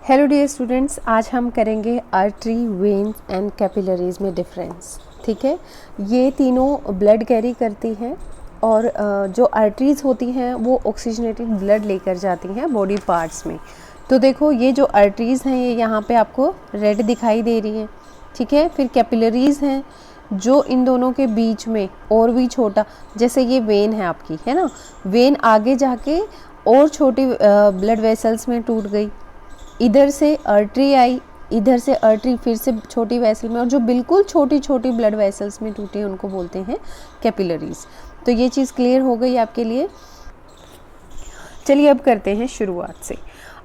Hello dear students, आज हम करेंगे आर्टरी, वेन्स एंड कैपिलरीज में डिफरेंस। ठीक है, ये तीनों ब्लड कैरी करती हैं और जो आर्टरीज होती हैं वो ऑक्सीजनेटेड ब्लड लेकर जाती हैं बॉडी पार्ट्स में। तो देखो, ये जो आर्टरीज हैं ये यहाँ पे आपको रेड दिखाई दे रही हैं। ठीक है, फिर कैपिलरीज हैं जो इन दोनों के बीच में और भी छोटा, जैसे ये वेन है आपकी, है ना, वेन आगे जाके और छोटी ब्लड वेसल्स में टूट गई, इधर से आर्टरी आई, इधर से आर्टरी फिर से छोटी वेसल में, और जो बिल्कुल छोटी छोटी ब्लड वेसल्स में टूटी है उनको बोलते हैं कैपिलरीज। तो ये चीज़ क्लियर हो गई आपके लिए। चलिए अब करते हैं शुरुआत से।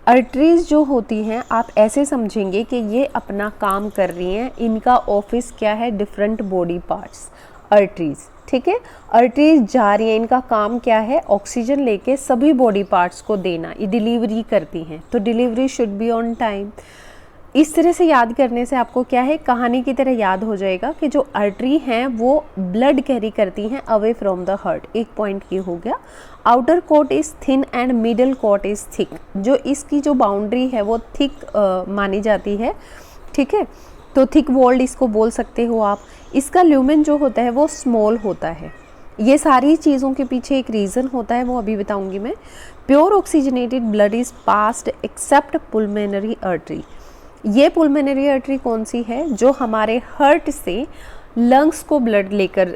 आर्टरीज जो होती हैं आप ऐसे समझेंगे कि ये अपना काम कर रही हैं, इनका ऑफिस क्या है, डिफरेंट बॉडी पार्ट्स आर्टरीज। ठीक है, आर्टरीज जा रही हैं, इनका काम क्या है, ऑक्सीजन लेके सभी बॉडी पार्ट्स को देना, ये डिलीवरी करती हैं। तो delivery should be on time. इस तरह से याद करने से आपको क्या है, कहानी की तरह याद हो जाएगा कि जो आर्टरी हैं वो ब्लड कैरी करती हैं अवे फ्रॉम द हार्ट। एक पॉइंट ये हो गया। Outer coat is thin and middle coat is thick. जो इसकी जो बाउंड्री है वो थिक मानी जाती है। ठीक है, तो थिक वॉल्ड इसको बोल सकते हो आप। इसका ल्यूमेन जो होता है वो स्मॉल होता है। ये सारी चीज़ों के पीछे एक रीज़न होता है, वो अभी बताऊंगी मैं। Pure oxygenated blood is passed except pulmonary artery. ये पुल्मोनरी आर्टरी कौन सी है, जो हमारे हार्ट से लंग्स को ब्लड लेकर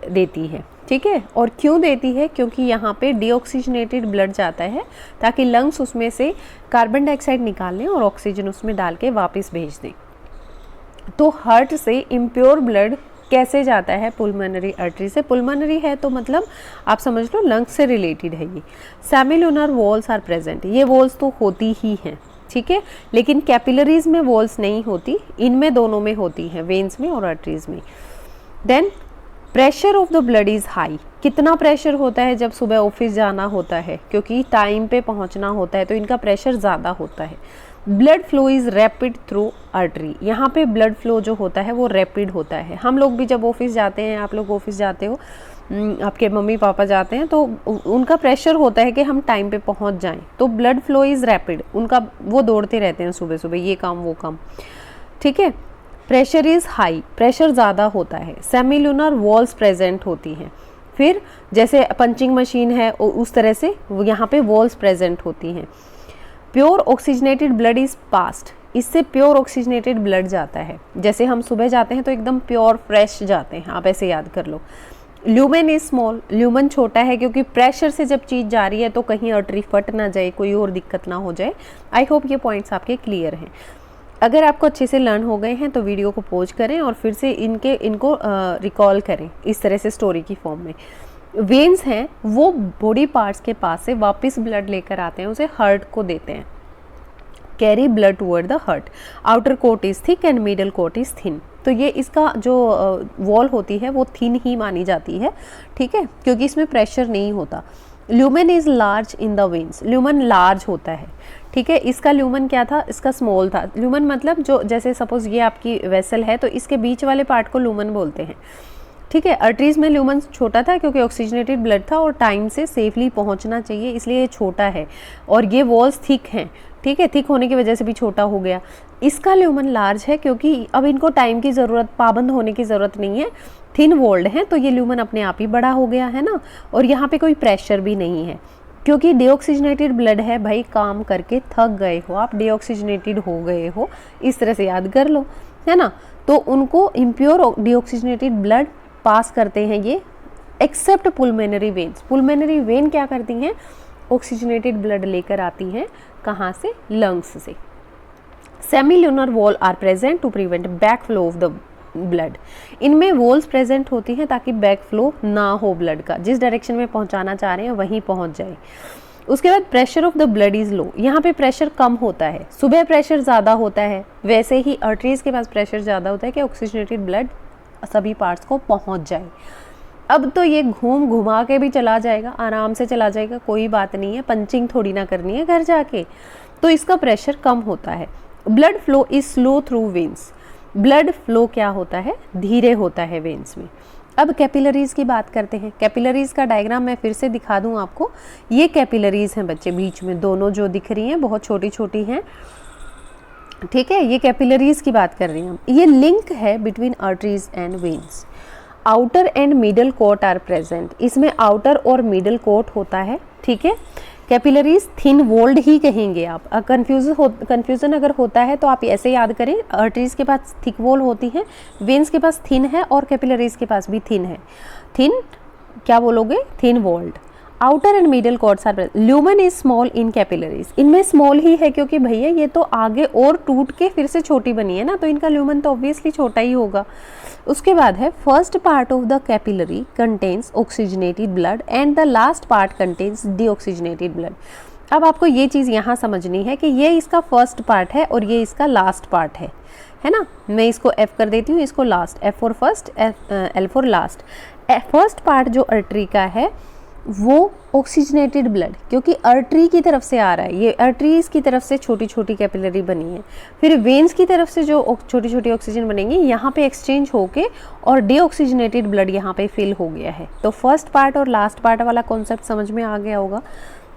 देती है। ठीक है, और क्यों देती है, क्योंकि यहाँ पे डीऑक्सीजनेटेड ब्लड जाता है ताकि लंग्स उसमें से कार्बन डाइऑक्साइड निकाल लें और ऑक्सीजन उसमें डाल के वापस भेज दें। तो हार्ट से इम्प्योर ब्लड कैसे जाता है, पुल्मोनरी आर्टरी से। पुल्मोनरी है तो मतलब आप समझ लो लंग्स से रिलेटेड है ये। Semilunar valves are present. ये वॉल्स तो होती ही हैं, ठीक है, लेकिन कैपिलरीज में वॉल्स नहीं होती, इनमें दोनों में होती हैं, वेन्स में और आर्टरीज में। Then pressure of the blood is high. कितना प्रेशर होता है जब सुबह ऑफिस जाना होता है, क्योंकि टाइम पे पहुंचना होता है तो इनका प्रेशर ज़्यादा होता है। Blood flow is rapid through artery. यहाँ पे ब्लड फ्लो जो होता है वो रैपिड होता है। हम लोग भी जब ऑफिस जाते हैं, आप लोग ऑफिस जाते हो, आपके मम्मी पापा जाते हैं, तो उनका प्रेशर होता है कि हम टाइम पे पहुँच जाएं, तो ब्लड फ्लो इज़ रैपिड। उनका वो दौड़ते रहते हैं सुबह सुबह, ये काम वो काम। ठीक है, प्रेशर इज़ हाई, प्रेशर ज़्यादा होता है। सेमिलुनर वॉल्स प्रेजेंट होती हैं। फिर जैसे पंचिंग मशीन है उस तरह से यहाँ पे वॉल्स प्रेजेंट होती हैं। Pure oxygenated blood is passed. इससे प्योर ऑक्सीजनेटेड ब्लड जाता है। जैसे हम सुबह जाते हैं तो एकदम प्योर फ्रेश जाते हैं, आप ऐसे याद कर लो। Lumen is small. ल्यूमेन छोटा है क्योंकि प्रेशर से जब चीज़ जा रही है तो कहीं आर्टरी फट ना जाए, कोई और दिक्कत ना हो जाए। आई होप ये पॉइंट्स आपके क्लियर हैं। अगर आपको अच्छे से लर्न हो गए हैं तो वीडियो को पॉज करें और फिर से इनको रिकॉल करें इस तरह से स्टोरी की फॉर्म में। वेन्स हैं वो बॉडी पार्ट्स के पास से वापस ब्लड लेकर आते हैं, उसे हार्ट को देते हैं। Carry blood toward the heart. Outer coat is thick and middle coat is thin. तो ये इसका जो वॉल होती है वो थिन ही मानी जाती है, ठीक है, क्योंकि इसमें प्रेशर नहीं होता। Lumen is large in the veins. Lumen large होता है, ठीक है। इसका ल्यूमेन क्या था, इसका स्मॉल था। ल्यूमेन मतलब जो, जैसे सपोज ये आपकी वेसल है तो इसके बीच वाले पार्ट को ल्यूमेन बोलते हैं, ठीक है। आर्टरीज में ल्यूमेन छोटा था क्योंकि ऑक्सीजनेटेड ब्लड था और टाइम से सेफली पहुंचना चाहिए, इसलिए ये छोटा है। और ये वॉल्स थिक हैं, ठीक है, थिक होने की वजह से भी छोटा हो गया। इसका ल्यूमेन लार्ज है क्योंकि अब इनको टाइम की ज़रूरत, पाबंद होने की ज़रूरत नहीं है, थिन वॉल्ड है, तो ये ल्यूमेन अपने आप ही बड़ा हो गया है ना। और यहाँ पे कोई प्रेशर भी नहीं है क्योंकि डीऑक्सीजनेटेड ब्लड है। भाई काम करके थक गए हो आप, डीऑक्सीजनेटेड हो गए हो, इस तरह से याद कर लो, है ना। तो उनको इम्प्योर डीऑक्सीजनेटेड ब्लड पास करते हैं ये, एक्सेप्ट पुल्मोनरी वेन्स। पुल्मोनरी वेन क्या करती हैं, ऑक्सीजनेटेड ब्लड लेकर आती हैं, कहाँ से, लंग्स से। Semilunar valve are present to prevent back flow of the blood. इनमें वॉल्स प्रेजेंट होती हैं ताकि बैक फ्लो ना हो ब्लड का, जिस डायरेक्शन में पहुंचाना चाह रहे हैं वहीं पहुंच जाए। उसके बाद pressure of the blood is low. यहाँ पे प्रेशर कम होता है, सुबह प्रेशर ज़्यादा होता है, वैसे ही आर्टरीज के पास प्रेशर ज़्यादा होता है कि ऑक्सीजनेटेड ब्लड सभी पार्ट्स को पहुंच जाए। अब तो ये घुमा के भी चला जाएगा, आराम से चला जाएगा, कोई बात नहीं है, पंचिंग थोड़ी ना करनी है घर जाके, तो इसका प्रेशर कम होता है। Blood flow is slow through veins. Blood flow क्या होता है, धीरे होता है वेन्स में। अब कैपिलरीज की बात करते हैं। कैपिलरीज का डायग्राम मैं फिर से दिखा दूं आपको। ये कैपिलरीज हैं बच्चे, बीच में दोनों जो दिख रही हैं बहुत छोटी छोटी हैं, ठीक है, ये कैपिलरीज की बात कर रही हैं हम। ये लिंक है between arteries and veins. Outer and middle coat are present, इसमें आउटर और मिडल कोट होता है, ठीक है। कैपिलरीज थिन वॉल्ड ही कहेंगे आप, कंफ्यूजन अगर होता है तो आप ऐसे याद करें, आर्टरीज के पास थिक वॉल होती है, वेन्स के पास थिन है और कैपिलरीज के पास भी थिन है। थिन क्या बोलोगे, thin walled. Outer and middle coats are, lumen is small in capillaries, इनमें स्मॉल ही है क्योंकि भैया ये तो आगे और टूट के फिर से छोटी बनी है ना, तो इनका ल्यूमेन तो ऑब्वियसली छोटा ही होगा। उसके बाद है first part of the capillary contains oxygenated blood and the last part contains deoxygenated blood. अब आपको ये चीज़ यहाँ समझनी है कि ये इसका फर्स्ट पार्ट है और ये इसका लास्ट पार्ट है ना। मैं इसको F कर देती हूँ, इसको last, F for first, L for last. First part जो आर्टरी का है वो ऑक्सीजनेटेड ब्लड, क्योंकि आर्टरी की तरफ से आ रहा है, ये आर्टरीज की तरफ से छोटी छोटी कैपिलरी बनी है, फिर वेन्स की तरफ से जो छोटी छोटी ऑक्सीजन बनेंगी यहाँ पे एक्सचेंज होके और डीऑक्सीजनेटेड ब्लड यहाँ पे फिल हो गया है। तो फर्स्ट पार्ट और लास्ट पार्ट वाला कॉन्सेप्ट समझ में आ गया होगा,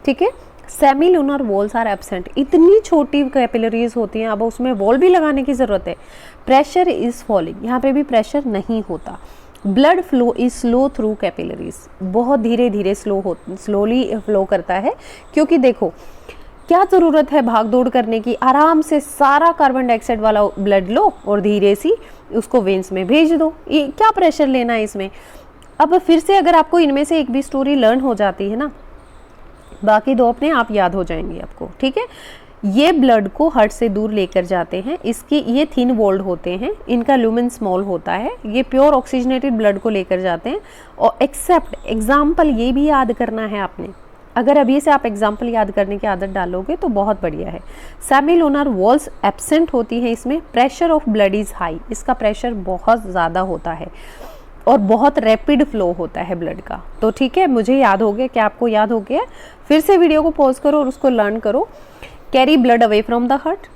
ठीक है। सेमीलुनर वॉल्स आर एब्सेंट, इतनी छोटी कैपिलरीज होती हैं, अब उसमें वॉल भी लगाने की ज़रूरत है। प्रेशर इज फॉलिंग, यहाँ पे भी प्रेशर नहीं होता। Blood flow is slow through capillaries, बहुत धीरे धीरे स्लोली फ्लो करता है, क्योंकि देखो क्या ज़रूरत है भाग दौड़ करने की, आराम से सारा कार्बन डाइऑक्साइड वाला ब्लड लो और धीरे सी उसको वेन्स में भेज दो, ये क्या प्रेशर लेना है इसमें। अब फिर से अगर आपको इनमें से एक भी स्टोरी लर्न हो जाती है ना, बाकी दो अपने आप याद हो जाएंगी आपको, ठीक है। ये ब्लड को हार्ट से दूर लेकर जाते हैं, इसकी ये थिन वॉल्ड होते हैं, इनका ल्यूमेन स्मॉल होता है, ये प्योर ऑक्सीजनेटेड ब्लड को लेकर जाते हैं। और एक्सेप्ट एग्जाम्पल ये भी याद करना है आपने, अगर अभी से आप एग्जाम्पल याद करने की आदत डालोगे तो बहुत बढ़िया है। सेमीलुनर वॉल्स एब्सेंट होती हैं इसमें। Pressure of blood is high, इसका प्रेशर बहुत ज़्यादा होता है और बहुत रैपिड फ्लो होता है ब्लड का। तो ठीक है, मुझे याद हो गया, क्या आपको याद हो गया? फिर से वीडियो को पॉज करो और उसको लर्न करो। Carry blood away from the heart,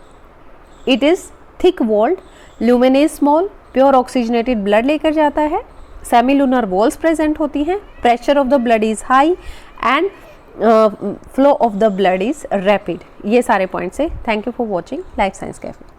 it is thick walled, lumen is small, pure oxygenated blood लेकर जाता है, सेमीलुनर वॉल्स प्रेजेंट होती हैं, pressure of the blood is high and flow of the blood is rapid. ये सारे points है। Thank you for watching life science cafe.